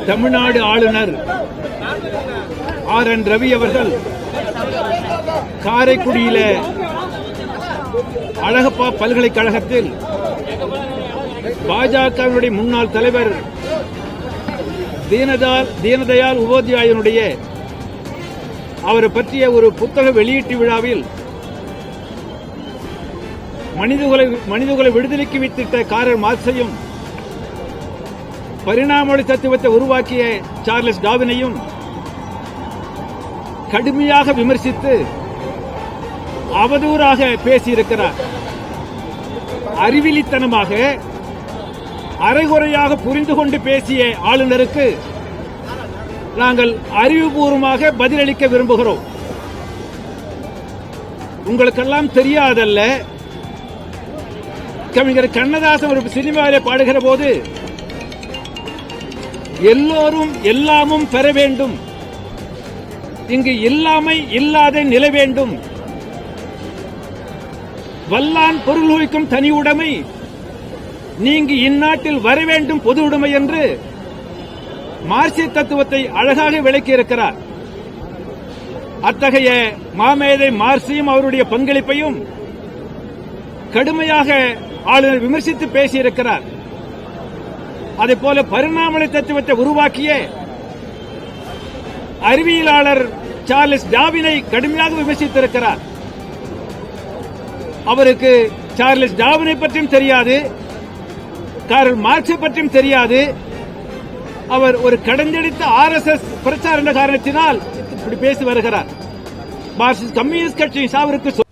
தமிழ்நாடு ஆளுநர் RN ரவி அவர்கள் காரைக்குடியில அழகப்பா பல்கலைக்கழகத்தில் பாஜகவினுடைய முன்னாள் தலைவர் தீனதயாள் உபாத்யாயனுடைய அவரை பற்றிய ஒரு புத்தக வெளியீட்டு விழாவில் மனிதகுல விடுதலைக்கு வித்திட்ட காரல் மார்க்ஸையும் பரிணாம தத்துவத்தை உருவாக்கிய சார்லஸ் டார்வினையும் கடுமையாக விமர்சித்து அவதூறாக பேசியிருக்கிறார். அறிவிலித்தனமாக அரைகுறையாக புரிந்து கொண்டு பேசிய ஆளுநருக்கு நாங்கள் அறிவுபூர்வமாக பதிலளிக்க விரும்புகிறோம். உங்களுக்கெல்லாம் தெரியாதல்ல, கவிஞர் கண்ணதாசன் ஒரு சினிமாவிலே பாடுகிற போது எல்லோரும் எல்லாமும் பெற வேண்டும், இங்கு இல்லாமை இல்லாத நிலை வேண்டும், வல்லான் பொருள் வைக்கும் தனி உடைமை நீங்கி இந்நாட்டில் வர வேண்டும் பொது உடைமை என்று மார்க்சிய தத்துவத்தை அழகாக விளக்கியிருக்கிறார். அத்தகைய மாமேதை மார்க்ஸையும் அவருடைய பங்களிப்பையும் கடுமையாக ஆளுநர் விமர்சித்து பேசியிருக்கிறார். அதேபோல பரிணாம தத்துவத்தை உருவாக்கிய அறிவியலாளர் சார்லஸ் டார்வினை கடுமையாக விமர்சித்திருக்கிறார். அவருக்கு சார்லஸ் டார்வினை பற்றியும் தெரியாது, காரல் மார்க்ஸை பற்றியும் தெரியாது. அவர் ஒரு கடந்தெடுத்த RSS பிரச்சார காரணத்தினால் இப்படி பேசி வருகிறார். மார்க்சிஸ்ட் கம்யூனிஸ்ட் கட்சி அவருக்கு